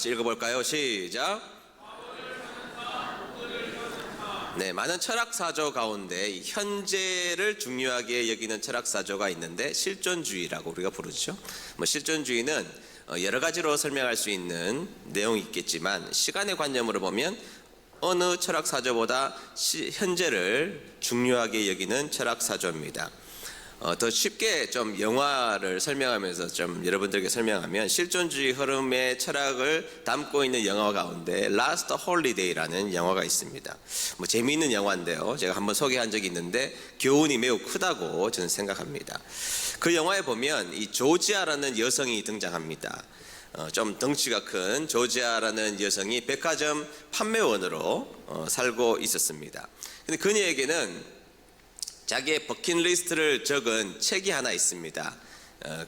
같이 읽어볼까요? 시작. 네, 많은 철학사조 가운데 이 현재를 중요하게 여기는 철학사조가 있는데 실존주의라고 우리가 부르죠. 실존주의는 여러 가지로 설명할 수 있는 내용이 있겠지만 시간의 관념으로 보면 어느 철학사조보다 현재를 중요하게 여기는 철학사조입니다. 더 쉽게 좀 영화를 설명하면서 좀 여러분들에게 설명하면 실존주의 흐름의 철학을 담고 있는 영화 가운데 라스트 홀리데이라는 영화가 있습니다. 재미있는 영화인데요. 제가 한번 소개한 적이 있는데 교훈이 매우 크다고 저는 생각합니다. 그 영화에 보면 이 조지아라는 여성이 등장합니다. 좀 덩치가 큰 조지아라는 여성이 백화점 판매원으로 살고 있었습니다. 근데 그녀에게는 자기의 버킷리스트를 적은 책이 하나 있습니다.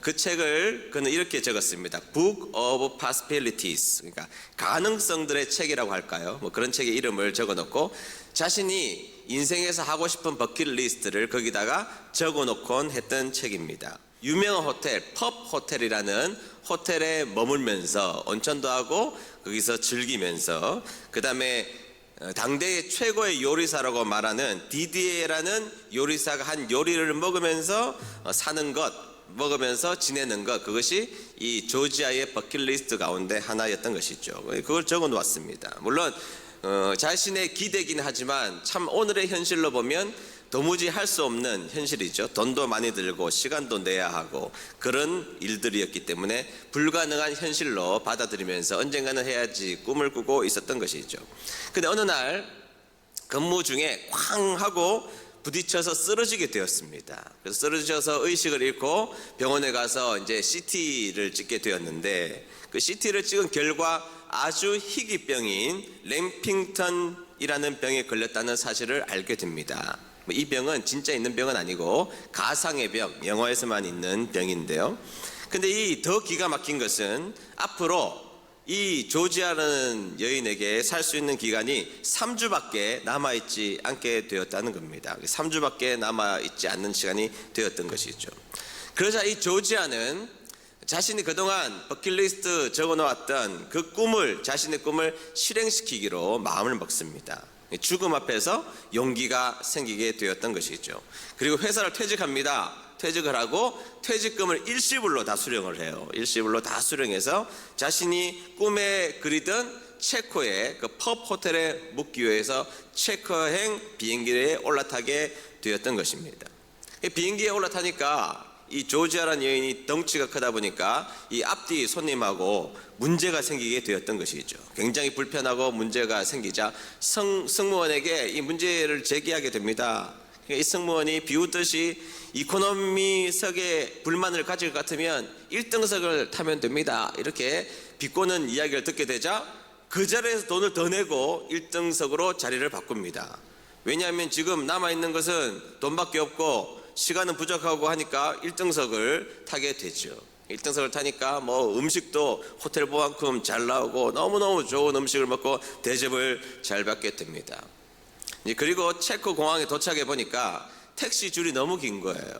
그 책을 그는 이렇게 적었습니다. Book of Possibilities, 그러니까 가능성들의 책이라고 할까요? 그런 책의 이름을 적어놓고 자신이 인생에서 하고 싶은 버킷리스트를 거기다가 적어놓곤 했던 책입니다. 유명한 호텔, 펍 호텔이라는 호텔에 머물면서 온천도 하고 거기서 즐기면서 그 다음에 당대의 최고의 요리사라고 말하는 디디에라는 요리사가 한 요리를 먹으면서 사는 것, 먹으면서 지내는 것, 그것이 이 조지아의 버킷리스트 가운데 하나였던 것이죠. 그걸 적어 놓았습니다. 물론 자신의 기대긴 하지만 참 오늘의 현실로 보면 도무지 할 수 없는 현실이죠. 돈도 많이 들고 시간도 내야 하고 그런 일들이었기 때문에 불가능한 현실로 받아들이면서 언젠가는 해야지 꿈을 꾸고 있었던 것이죠. 근데 어느 날 근무 중에 쾅 하고 부딪혀서 쓰러지게 되었습니다. 그래서 쓰러져서 의식을 잃고 병원에 가서 이제 CT를 찍게 되었는데 그 CT를 찍은 결과 아주 희귀병인 램핑턴이라는 병에 걸렸다는 사실을 알게 됩니다. 이 병은 진짜 있는 병은 아니고 가상의 병, 영화에서만 있는 병인데요. 근데 이 더 기가 막힌 것은 앞으로 이 조지아라는 여인에게 살 수 있는 기간이 3주밖에 남아있지 않게 되었다는 겁니다. 3주밖에 남아있지 않는 시간이 되었던 것이죠. 그러자 이 조지아는 자신이 그동안 버킷리스트 적어놓았던 그 꿈을, 자신의 꿈을 실행시키기로 마음을 먹습니다. 죽음 앞에서 용기가 생기게 되었던 것이죠. 그리고 회사를 퇴직합니다. 퇴직을 하고 퇴직금을 일시불로 다 수령을 해요. 일시불로 다 수령해서 자신이 꿈에 그리던 체코의 그 펍 호텔에 묵기 위해서 체코행 비행기에 올라타게 되었던 것입니다. 비행기에 올라타니까 이 조지아라는 여인이 덩치가 크다 보니까 이 앞뒤 손님하고 문제가 생기게 되었던 것이죠. 굉장히 불편하고 문제가 생기자 승무원에게 이 문제를 제기하게 됩니다. 이 승무원이 비웃듯이 이코노미석에 불만을 가질 것 같으면 1등석을 타면 됩니다. 이렇게 비꼬는 이야기를 듣게 되자 그 자리에서 돈을 더 내고 1등석으로 자리를 바꿉니다. 왜냐하면 지금 남아있는 것은 돈밖에 없고 시간은 부족하고 하니까 1등석을 타게 되죠. 1등석을 타니까 음식도 호텔보만큼 잘 나오고 너무너무 좋은 음식을 먹고 대접을 잘 받게 됩니다. 그리고 체코 공항에 도착해 보니까 택시 줄이 너무 긴 거예요.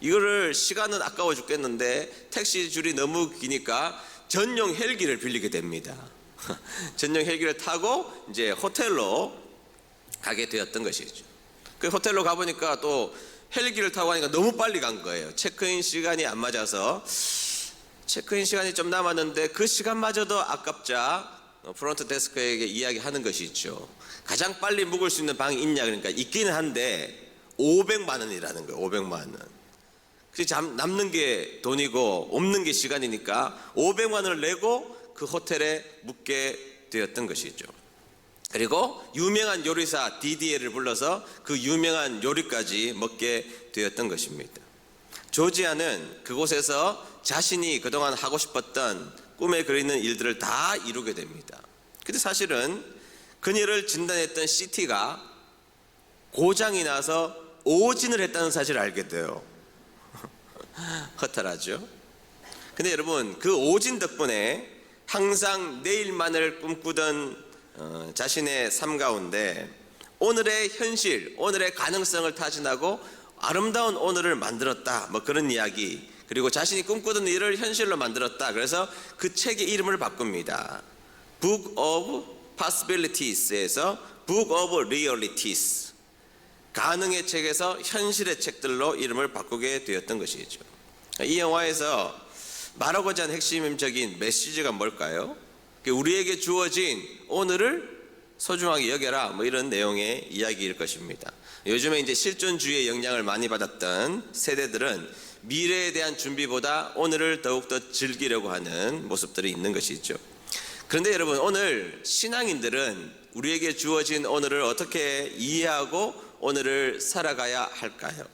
이거를 시간은 아까워 죽겠는데 택시 줄이 너무 기니까 전용 헬기를 빌리게 됩니다. 전용 헬기를 타고 이제 호텔로 가게 되었던 것이죠. 그 호텔로 가보니까 또 헬기를 타고 하니까 너무 빨리 간 거예요. 체크인 시간이 안 맞아서 체크인 시간이 좀 남았는데 그 시간마저도 아깝자 프론트 데스크에게 이야기하는 것이 있죠. 가장 빨리 묵을 수 있는 방이 있냐 그러니까 있기는 한데 500만 원이라는 거예요. 500만 원. 그래서 남는 게 돈이고 없는 게 시간이니까 500만 원을 내고 그 호텔에 묵게 되었던 것이죠. 그리고 유명한 요리사 디디에를 불러서 그 유명한 요리까지 먹게 되었던 것입니다. 조지아는 그곳에서 자신이 그동안 하고 싶었던 꿈에 그리는 일들을 다 이루게 됩니다. 근데 사실은 그녀를 진단했던 CT가 고장이 나서 오진을 했다는 사실을 알게 돼요. 허탈하죠. 근데 여러분 그 오진 덕분에 항상 내일만을 꿈꾸던 자신의 삶 가운데 오늘의 현실, 오늘의 가능성을 타진하고 아름다운 오늘을 만들었다. 그런 이야기. 그리고 자신이 꿈꾸던 일을 현실로 만들었다. 그래서 그 책의 이름을 바꿉니다. Book of Possibilities에서 Book of Realities, 가능의 책에서 현실의 책들로 이름을 바꾸게 되었던 것이죠. 이 영화에서 말하고자 하는 핵심적인 메시지가 뭘까요? 우리에게 주어진 오늘을 소중하게 여겨라, 뭐 이런 내용의 이야기일 것입니다. 요즘에 이제 실존주의의 영향을 많이 받았던 세대들은 미래에 대한 준비보다 오늘을 더욱더 즐기려고 하는 모습들이 있는 것이죠. 그런데 여러분, 오늘 신앙인들은 우리에게 주어진 오늘을 어떻게 이해하고 오늘을 살아가야 할까요?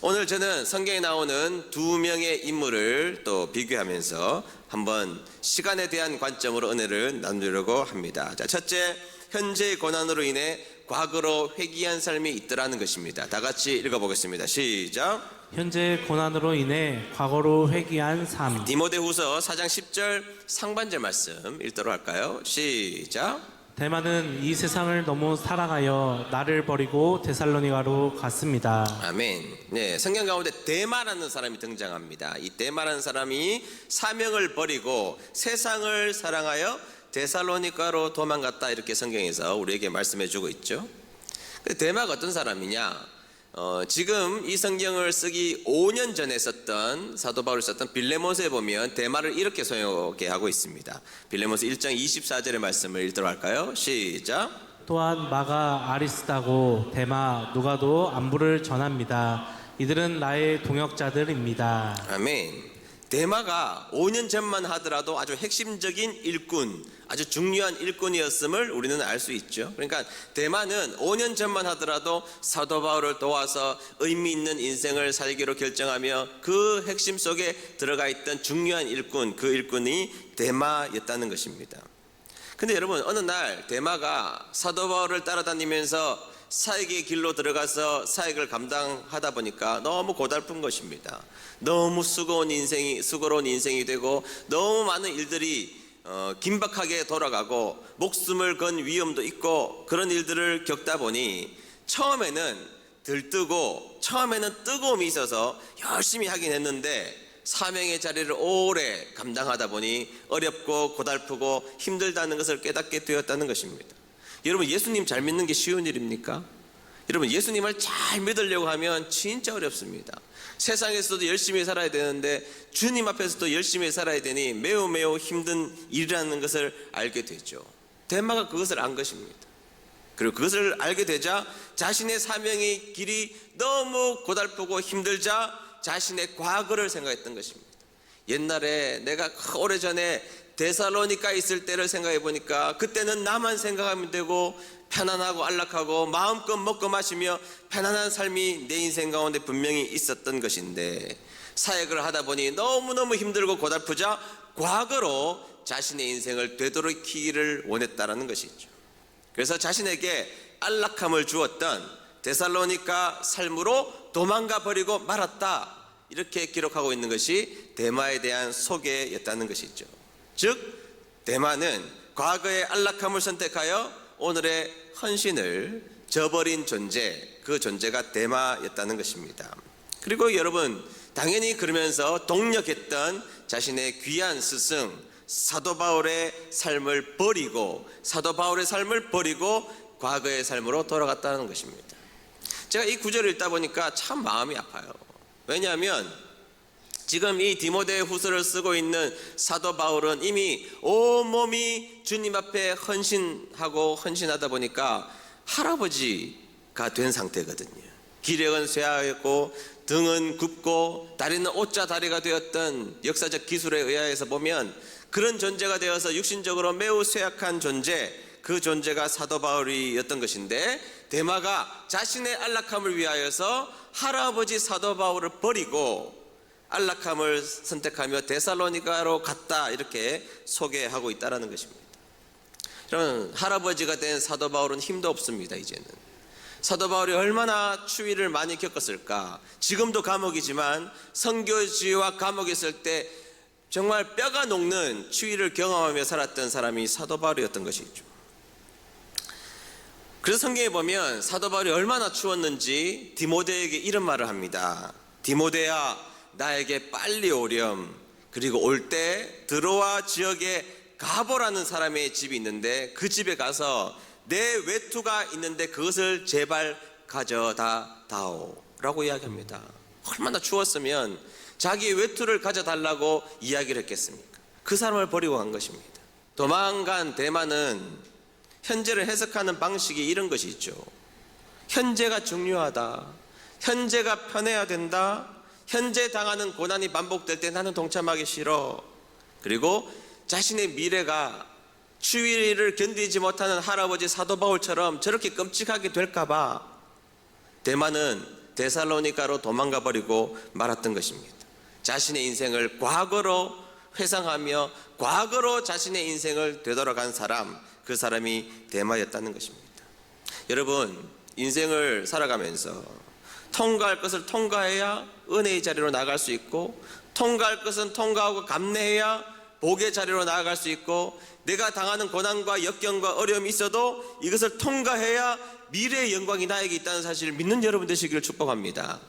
오늘 저는 성경에 나오는 두 명의 인물을 또 비교하면서 한번 시간에 대한 관점으로 은혜를 나누려고 합니다. 자, 첫째, 현재의 고난으로 인해 과거로 회귀한 삶이 있더라는 것입니다. 다 같이 읽어보겠습니다. 시작. 현재 고난으로 인해 과거로 회귀한 삶. 디모데후서 4장 10절 상반절 말씀 읽도록 할까요? 시작. 대만은 이 세상을 너무 사랑하여 나를 버리고 데살로니가로 갔습니다. 아멘. 네, 성경 가운데 데마라는 사람이 등장합니다. 이 데마라는 사람이 사명을 버리고 세상을 사랑하여 데살로니가로 도망갔다, 이렇게 성경에서 우리에게 말씀해주고 있죠. 데마가 어떤 사람이냐? 지금 이 성경을 쓰기 5년 전에 썼던 사도 바울이 썼던 빌레몬서에 보면 데마를 이렇게 소개하고 있습니다. 빌레몬서 1장 24절의 말씀을 읽도록 할까요? 시작. 또한 마가, 아리스다고, 데마, 누가도 안부를 전합니다. 이들은 나의 동역자들입니다. 아멘. 데마가 5년 전만 하더라도 아주 핵심적인 일꾼, 아주 중요한 일꾼이었음을 우리는 알 수 있죠. 그러니까 데마는 5년 전만 하더라도 사도 바울을 도와서 의미 있는 인생을 살기로 결정하며 그 핵심 속에 들어가 있던 중요한 일꾼, 그 일꾼이 데마였다는 것입니다. 근데 여러분, 어느 날 데마가 사도 바울을 따라다니면서 사역의 길로 들어가서 사역을 감당하다 보니까 너무 고달픈 것입니다. 너무 수고로운 인생이 되고 너무 많은 일들이 긴박하게 돌아가고 목숨을 건 위험도 있고 그런 일들을 겪다 보니 처음에는 들뜨고 처음에는 뜨거움이 있어서 열심히 하긴 했는데 사명의 자리를 오래 감당하다 보니 어렵고 고달프고 힘들다는 것을 깨닫게 되었다는 것입니다. 여러분, 예수님 잘 믿는 게 쉬운 일입니까? 여러분, 예수님을 잘 믿으려고 하면 진짜 어렵습니다. 세상에서도 열심히 살아야 되는데 주님 앞에서도 열심히 살아야 되니 매우 매우 힘든 일이라는 것을 알게 되죠. 데마가 그것을 안 것입니다. 그리고 그것을 알게 되자 자신의 사명의 길이 너무 고달프고 힘들자 자신의 과거를 생각했던 것입니다. 옛날에 내가 오래전에 데살로니가에 있을 때를 생각해 보니까 그때는 나만 생각하면 되고 편안하고 안락하고 마음껏 먹고 마시며 편안한 삶이 내 인생 가운데 분명히 있었던 것인데 사역을 하다 보니 너무너무 힘들고 고달프자 과거로 자신의 인생을 되돌이키기를 원했다라는 것이죠. 그래서 자신에게 안락함을 주었던 데살로니가 삶으로 도망가 버리고 말았다, 이렇게 기록하고 있는 것이 데마에 대한 소개였다는 것이죠. 즉 데마는 과거의 안락함을 선택하여 오늘의 헌신을 저버린 존재, 그 존재가 데마였다는 것입니다. 그리고 여러분, 당연히 그러면서 동력했던 자신의 귀한 스승 사도 바울의 삶을 버리고 과거의 삶으로 돌아갔다는 것입니다. 제가 이 구절을 읽다 보니까 참 마음이 아파요. 왜냐하면 지금 이 디모데후서를 쓰고 있는 사도 바울은 이미 온몸이 주님 앞에 헌신하다 보니까 할아버지가 된 상태거든요. 기력은 쇠하였고 등은 굽고 다리는 오자 다리가 되었던 역사적 기술에 의해서 보면 그런 존재가 되어서 육신적으로 매우 쇠약한 존재, 그 존재가 사도 바울이었던 것인데 데마가 자신의 안락함을 위하여서 할아버지 사도 바울을 버리고 안락함을 선택하며 데살로니가로 갔다, 이렇게 소개하고 있다는 것입니다. 여러분, 할아버지가 된 사도 바울은 힘도 없습니다. 이제는 사도 바울이 얼마나 추위를 많이 겪었을까. 지금도 감옥이지만 선교지와 감옥에 있을 때 정말 뼈가 녹는 추위를 경험하며 살았던 사람이 사도 바울이었던 것이죠. 그래서 성경에 보면 사도 바울이 얼마나 추웠는지 디모데에게 이런 말을 합니다. 디모데야, 나에게 빨리 오렴. 그리고 올 때 들어와 지역에 가보라는 사람의 집이 있는데 그 집에 가서 내 외투가 있는데 그것을 제발 가져다 다오 라고 이야기합니다. 얼마나 추웠으면 자기 외투를 가져달라고 이야기를 했겠습니까? 그 사람을 버리고 간 것입니다. 도망간 대만은 현재를 해석하는 방식이 이런 것이 있죠. 현재가 중요하다. 현재가 편해야 된다. 현재 당하는 고난이 반복될 때 나는 동참하기 싫어. 그리고 자신의 미래가 추위를 견디지 못하는 할아버지 사도 바울처럼 저렇게 끔찍하게 될까봐 대만은 데살로니가로 도망가 버리고 말았던 것입니다. 자신의 인생을 과거로 회상하며 과거로 자신의 인생을 되돌아간 사람, 그 사람이 데마였다는 것입니다. 여러분, 인생을 살아가면서 통과할 것을 통과해야 은혜의 자리로 나아갈 수 있고, 통과할 것은 통과하고 감내해야 복의 자리로 나아갈 수 있고, 내가 당하는 고난과 역경과 어려움이 있어도 이것을 통과해야 미래의 영광이 나에게 있다는 사실을 믿는 여러분 되시기를 축복합니다.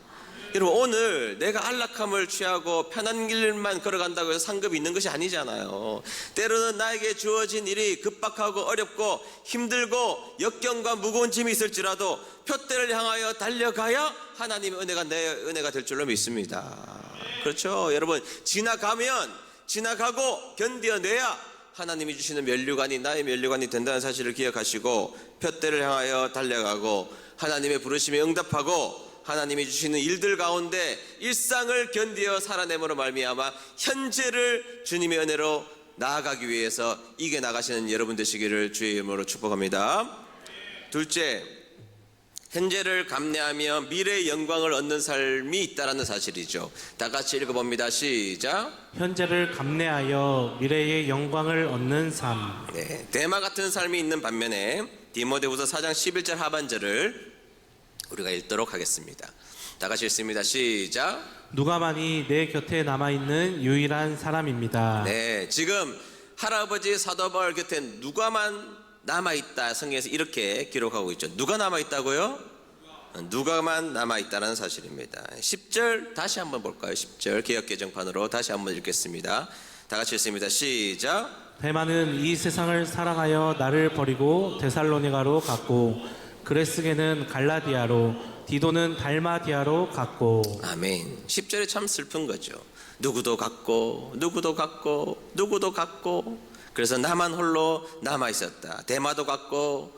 여러분, 오늘 내가 안락함을 취하고 편한 길만 걸어간다고 해서 상급이 있는 것이 아니잖아요. 때로는 나에게 주어진 일이 급박하고 어렵고 힘들고 역경과 무거운 짐이 있을지라도 표대를 향하여 달려가야 하나님의 은혜가 내 은혜가 될 줄로 믿습니다. 그렇죠? 여러분, 지나가고 견뎌내야 하나님이 주시는 면류관이 나의 면류관이 된다는 사실을 기억하시고 표대를 향하여 달려가고 하나님의 부르심에 응답하고 하나님이 주시는 일들 가운데 일상을 견디어 살아내므로 말미암아 현재를 주님의 은혜로 나아가기 위해서 이겨나가시는 여러분 되시기를 주의 이름으로 축복합니다. 둘째, 현재를 감내하며 미래의 영광을 얻는 삶이 있다는 사실이죠. 다 같이 읽어봅니다. 시작. 현재를 감내하여 미래의 영광을 얻는 삶. 네, 대마 같은 삶이 있는 반면에 디모데후서 4장 11절 하반절을 우리가 읽도록 하겠습니다. 다 같이 읽습니다. 시작. 누가만이 내 곁에 남아있는 유일한 사람입니다. 네, 지금 할아버지 사도 바울 곁에 누가만 남아있다. 성경에서 이렇게 기록하고 있죠. 누가 남아있다고요? 누가만 남아있다는 사실입니다. 10절 다시 한번 볼까요? 10절 개역개정판으로 다시 한번 읽겠습니다. 다 같이 읽습니다. 시작. 대만은 이 세상을 사랑하여 나를 버리고 데살로니가로 갔고 그레스게는 갈라디아로 디도는 달마디아로 갔고. 아멘. 10절에 참 슬픈 거죠. 누구도 갔고 누구도 갔고 누구도 갔고 그래서 나만 홀로 남아있었다. 데마도 갔고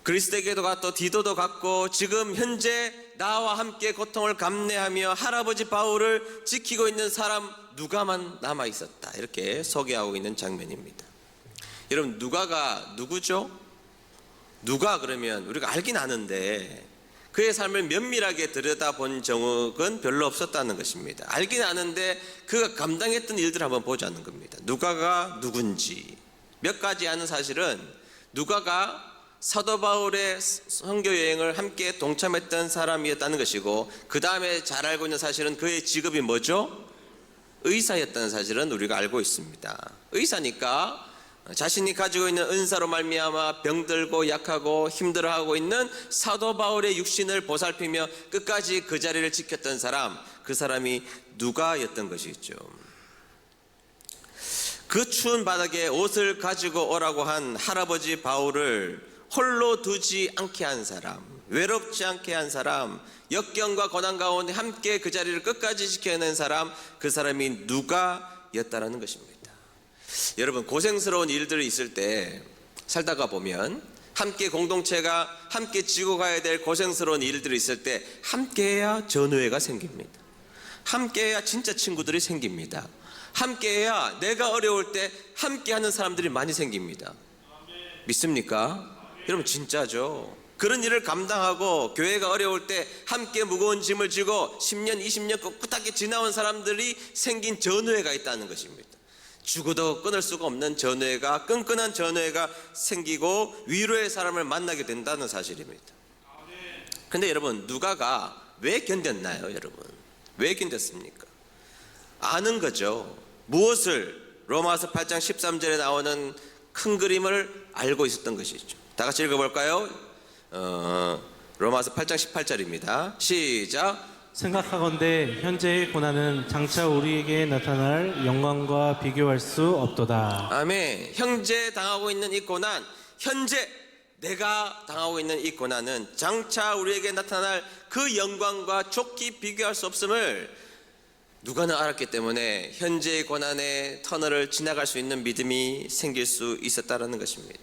그리스도에게도 갔고 디도도 갔고 지금 현재 나와 함께 고통을 감내하며 할아버지 바울을 지키고 있는 사람 누가만 남아있었다. 이렇게 소개하고 있는 장면입니다. 여러분, 누가가 누구죠? 누가 그러면 우리가 알긴 아는데 그의 삶을 면밀하게 들여다본 적은 별로 없었다는 것입니다. 알긴 아는데 그가 감당했던 일들을 한번 보자는 겁니다. 누가가 누군지 몇 가지 아는 사실은 누가가 사도 바울의 선교 여행을 함께 동참했던 사람이었다는 것이고 그 다음에 잘 알고 있는 사실은 그의 직업이 뭐죠? 의사였다는 사실은 우리가 알고 있습니다. 의사니까 자신이 가지고 있는 은사로 말미암아 병들고 약하고 힘들어하고 있는 사도 바울의 육신을 보살피며 끝까지 그 자리를 지켰던 사람, 그 사람이 누가였던 것이죠. 그 추운 바닥에 옷을 가지고 오라고 한 할아버지 바울을 홀로 두지 않게 한 사람, 외롭지 않게 한 사람, 역경과 고난 가운데 함께 그 자리를 끝까지 지켜낸 사람, 그 사람이 누가였다라는 것입니다. 여러분, 고생스러운 일들이 있을 때 살다가 보면 함께 공동체가 함께 지고 가야 될 고생스러운 일들이 있을 때 함께해야 전우회가 생깁니다. 함께해야 진짜 친구들이 생깁니다. 함께해야 내가 어려울 때 함께하는 사람들이 많이 생깁니다. 믿습니까? 여러분, 진짜죠. 그런 일을 감당하고 교회가 어려울 때 함께 무거운 짐을 지고 10년 20년 꿋꿋하게 지나온 사람들이 생긴 전우회가 있다는 것입니다. 죽어도 끊을 수가 없는 전우회가, 끈끈한 전우회가 생기고 위로의 사람을 만나게 된다는 사실입니다. 그런데 여러분, 누가가 왜 견뎠나요? 여러분, 왜 견뎠습니까? 아는 거죠. 무엇을? 로마서 8장 13절에 나오는 큰 그림을 알고 있었던 것이죠. 다 같이 읽어볼까요? 로마서 8장 18절입니다. 시작. 생각하건대 현재의 고난은 장차 우리에게 나타날 영광과 비교할 수 없도다. 아멘. 형제 당하고 있는 이 고난, 현재 내가 당하고 있는 이 고난은 장차 우리에게 나타날 그 영광과 좋게 비교할 수 없음을 누가는 알았기 때문에 현재의 고난의 터널을 지나갈 수 있는 믿음이 생길 수 있었다는 것입니다.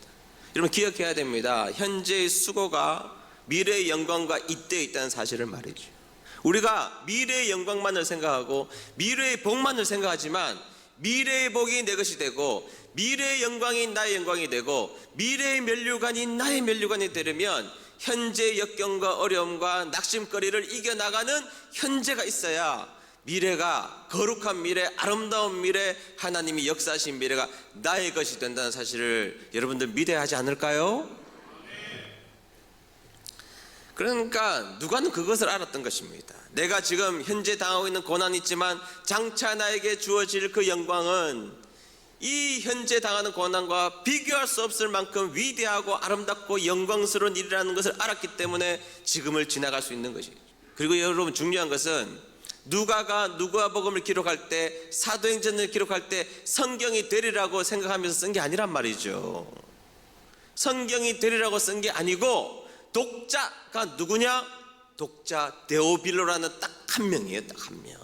여러분 기억해야 됩니다. 현재의 수고가 미래의 영광과 잇대어 있다는 사실을 말이죠. 우리가 미래의 영광만을 생각하고 미래의 복만을 생각하지만 미래의 복이 내 것이 되고 미래의 영광이 나의 영광이 되고 미래의 면류관이 나의 면류관이 되려면 현재의 역경과 어려움과 낙심거리를 이겨나가는 현재가 있어야 미래가 거룩한 미래, 아름다운 미래, 하나님이 역사하신 미래가 나의 것이 된다는 사실을 여러분들 믿어야 하지 않을까요? 그러니까 누가는 그것을 알았던 것입니다. 내가 지금 현재 당하고 있는 고난이 있지만 장차 나에게 주어질 그 영광은 이 현재 당하는 고난과 비교할 수 없을 만큼 위대하고 아름답고 영광스러운 일이라는 것을 알았기 때문에 지금을 지나갈 수 있는 것이죠. 그리고 여러분 중요한 것은 누가가 누가복음을 기록할 때, 사도행전을 기록할 때 성경이 되리라고 생각하면서 쓴 게 아니란 말이죠. 성경이 되리라고 쓴 게 아니고 독자가 누구냐? 독자 데오빌로라는 딱 한 명이에요. 딱 한 명.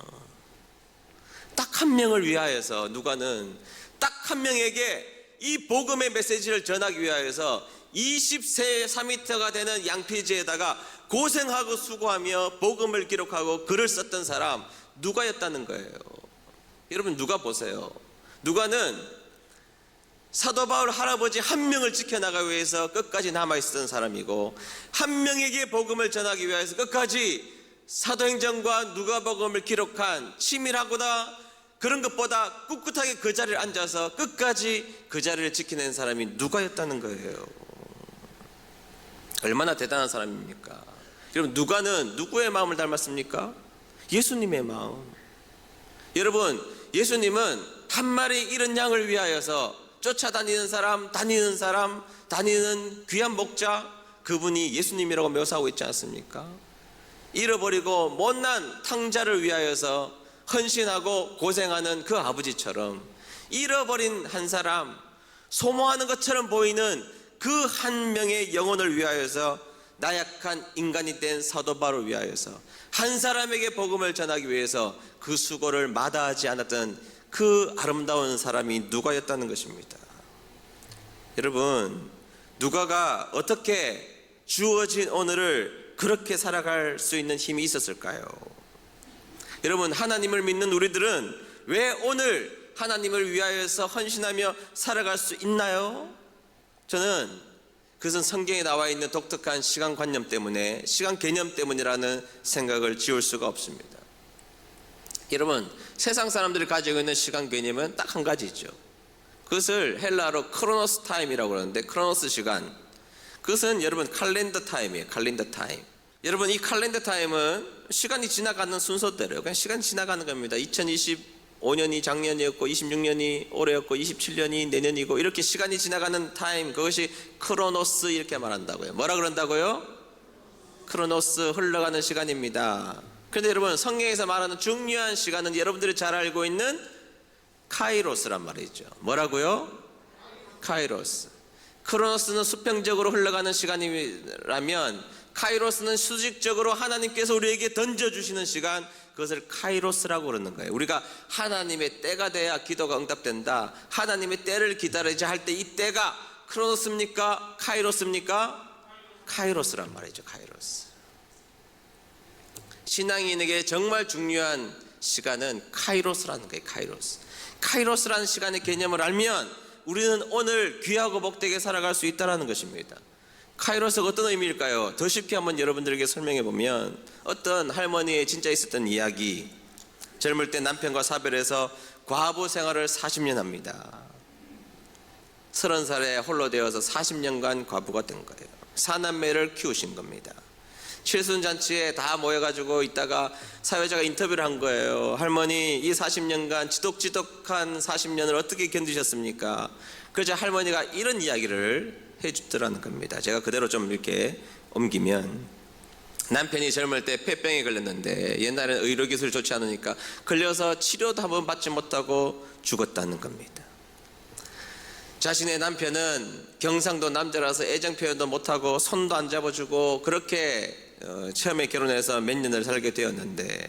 딱 한 명을 위하여서 누가는 딱 한 명에게 이 복음의 메시지를 전하기 위하여서 24m가 되는 양피지에다가 고생하고 수고하며 복음을 기록하고 글을 썼던 사람 누가였다는 거예요. 여러분 누가 보세요. 누가는 사도 바울 할아버지 한 명을 지켜나가기 위해서 끝까지 남아있었던 사람이고 한 명에게 복음을 전하기 위해서 끝까지 사도행전과 누가복음을 기록한 치밀하고다 그런 것보다 꿋꿋하게 그 자리를 앉아서 끝까지 그 자리를 지켜낸 사람이 누가였다는 거예요. 얼마나 대단한 사람입니까? 여러분 누가는 누구의 마음을 닮았습니까? 예수님의 마음. 여러분 예수님은 한 마리 잃은 양을 위하여서 쫓아다니는 사람, 다니는 귀한 목자, 그분이 예수님이라고 묘사하고 있지 않습니까? 잃어버리고 못난 탕자를 위하여서 헌신하고 고생하는 그 아버지처럼 잃어버린 한 사람, 소모하는 것처럼 보이는 그 한 명의 영혼을 위하여서 나약한 인간이 된 사도 바울을 위하여서 한 사람에게 복음을 전하기 위해서 그 수고를 마다하지 않았던 그 아름다운 사람이 누가였다는 것입니다. 여러분 누가가 어떻게 주어진 오늘을 그렇게 살아갈 수 있는 힘이 있었을까요? 여러분 하나님을 믿는 우리들은 왜 오늘 하나님을 위하여서 헌신하며 살아갈 수 있나요? 저는 그것은 성경에 나와 있는 독특한 시간관념 때문에, 시간 개념 때문이라는 생각을 지울 수가 없습니다. 여러분 세상 사람들이 가지고 있는 시간 개념은 딱 한 가지죠. 그것을 헬라어로 크로노스 타임이라고 그러는데, 크로노스 시간, 그것은 여러분 칼렌더 타임이에요. 칼렌더 타임. 여러분 이 칼렌더 타임은 시간이 지나가는 순서대로요. 그냥 시간이 지나가는 겁니다. 2025년이 작년이었고 26년이 올해였고 27년이 내년이고 이렇게 시간이 지나가는 타임, 그것이 크로노스 이렇게 말한다고요. 뭐라 그런다고요? 크로노스, 흘러가는 시간입니다. 그런데 여러분 성경에서 말하는 중요한 시간은 여러분들이 잘 알고 있는 카이로스란 말이죠. 뭐라고요? 카이로스. 크로노스는 수평적으로 흘러가는 시간이라면 카이로스는 수직적으로 하나님께서 우리에게 던져주시는 시간, 그것을 카이로스라고 그러는 거예요. 우리가 하나님의 때가 돼야 기도가 응답된다, 하나님의 때를 기다리자 할 때 이 때가 크로노스입니까? 카이로스입니까? 카이로스란 말이죠. 카이로스. 신앙인에게 정말 중요한 시간은 카이로스라는 거예요. 카이로스. 카이로스라는 시간의 개념을 알면 우리는 오늘 귀하고 복되게 살아갈 수 있다는 것입니다. 카이로스가 어떤 의미일까요? 더 쉽게 한번 여러분들에게 설명해 보면, 어떤 할머니의 진짜 있었던 이야기, 젊을 때 남편과 사별해서 과부 생활을 40년 합니다. 30살에 홀로 되어서 40년간 과부가 된 거예요. 사남매를 키우신 겁니다. 칠순잔치에 다 모여가지고 있다가 사회자가 인터뷰를 한 거예요. 할머니, 이 40년간 지독한 40년을 어떻게 견디셨습니까? 그래서 할머니가 이런 이야기를 해주더라는 겁니다. 제가 그대로 좀 이렇게 옮기면, 남편이 젊을 때 폐병에 걸렸는데 옛날에는 의료기술이 좋지 않으니까 걸려서 치료도 한번 받지 못하고 죽었다는 겁니다. 자신의 남편은 경상도 남자라서 애정 표현도 못하고 손도 안 잡아주고 그렇게 처음에 결혼해서 몇 년을 살게 되었는데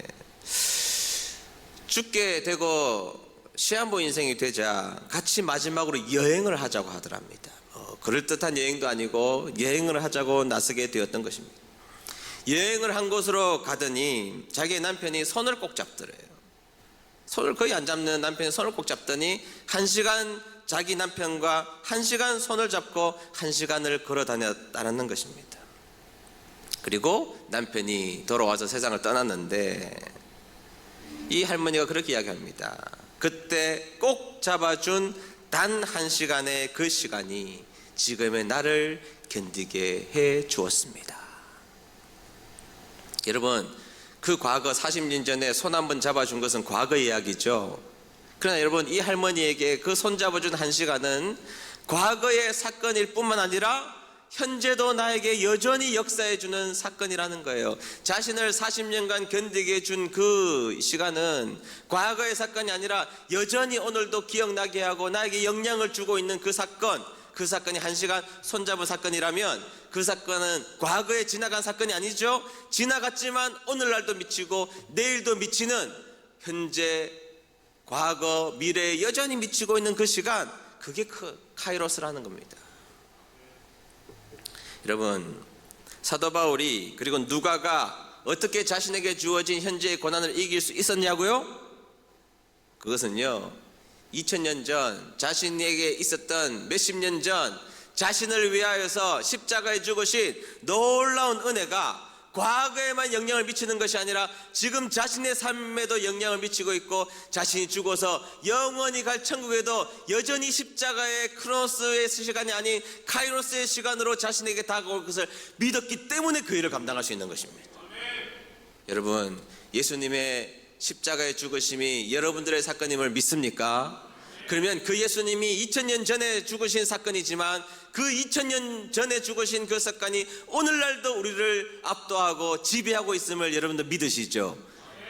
죽게 되고 시한부 인생이 되자 같이 마지막으로 여행을 하자고 하더랍니다. 그럴듯한 여행도 아니고 여행을 하자고 나서게 되었던 것입니다. 여행을 한 곳으로 가더니 자기의 남편이 손을 꼭 잡더래요. 손을 거의 안 잡는 남편이 손을 꼭 잡더니 1시간 자기 남편과 1시간 손을 잡고 1시간을 걸어 다녔다는 것입니다. 그리고 남편이 돌아와서 세상을 떠났는데 이 할머니가 그렇게 이야기합니다. 그때 꼭 잡아준 단 1시간의 그 시간이 지금의 나를 견디게 해 주었습니다. 여러분, 그 과거 40년 전에 손 한번 잡아준 것은 과거 이야기죠. 그러나 여러분, 이 할머니에게 그 손 잡아준 1시간은 과거의 사건일 뿐만 아니라 현재도 나에게 여전히 역사해주는 사건이라는 거예요. 자신을 40년간 견디게 해준 그 시간은 과거의 사건이 아니라 여전히 오늘도 기억나게 하고 나에게 영향을 주고 있는 그 사건이 1시간 손잡은 사건이라면 그 사건은 과거에 지나간 사건이 아니죠. 지나갔지만 오늘날도 미치고 내일도 미치는 현재, 과거, 미래에 여전히 미치고 있는 그 시간, 그게 카이로스라는 겁니다. 여러분, 사도 바울이 그리고 누가가 어떻게 자신에게 주어진 현재의 고난을 이길 수 있었냐고요? 그것은요, 2000년 전 자신에게 있었던 몇십 년 전 자신을 위하여서 십자가에 죽으신 놀라운 은혜가 과거에만 영향을 미치는 것이 아니라 지금 자신의 삶에도 영향을 미치고 있고 자신이 죽어서 영원히 갈 천국에도 여전히 십자가의 크로스의 시간이 아닌 카이로스의 시간으로 자신에게 다가올 것을 믿었기 때문에 그 일을 감당할 수 있는 것입니다. 여러분, 예수님의 십자가의 죽으심이 여러분들의 사건임을 믿습니까? 그러면 그 예수님이 2000년 전에 죽으신 사건이지만 그 2000년 전에 죽으신 그 사건이 오늘날도 우리를 압도하고 지배하고 있음을 여러분들 믿으시죠?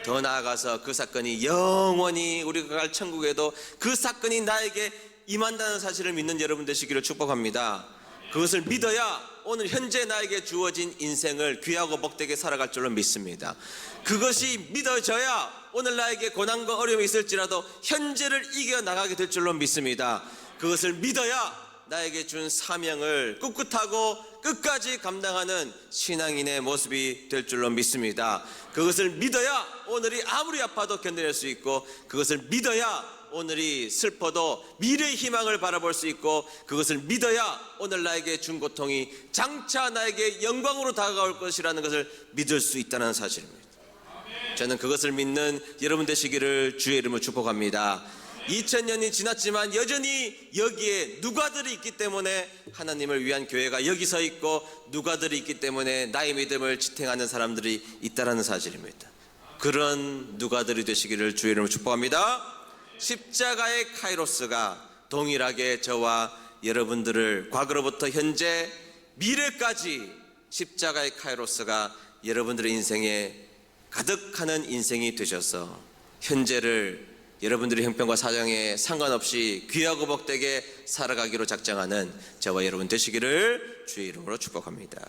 더 나아가서 그 사건이 영원히 우리가 갈 천국에도 그 사건이 나에게 임한다는 사실을 믿는 여러분 되시기를 축복합니다. 그것을 믿어야 오늘 현재 나에게 주어진 인생을 귀하고 복되게 살아갈 줄로 믿습니다. 그것이 믿어져야 오늘 나에게 고난과 어려움이 있을지라도 현재를 이겨나가게 될 줄로 믿습니다. 그것을 믿어야 나에게 준 사명을 꿋꿋하고 끝까지 감당하는 신앙인의 모습이 될 줄로 믿습니다. 그것을 믿어야 오늘이 아무리 아파도 견뎌낼 수 있고, 그것을 믿어야 오늘이 슬퍼도 미래의 희망을 바라볼 수 있고, 그것을 믿어야 오늘 나에게 준 고통이 장차 나에게 영광으로 다가올 것이라는 것을 믿을 수 있다는 사실입니다. 저는 그것을 믿는 여러분 되시기를 주의 이름으로 축복합니다. 2000년이 지났지만 여전히 여기에 누가들이 있기 때문에 하나님을 위한 교회가 여기 서 있고, 누가들이 있기 때문에 나의 믿음을 지탱하는 사람들이 있다는 사실입니다. 그런 누가들이 되시기를 주의 이름으로 축복합니다. 십자가의 카이로스가 동일하게 저와 여러분들을 과거로부터 현재, 미래까지 십자가의 카이로스가 여러분들의 인생에 가득하는 인생이 되셔서 현재를 여러분들의 형편과 사정에 상관없이 귀하고 복되게 살아가기로 작정하는 저와 여러분 되시기를 주의 이름으로 축복합니다.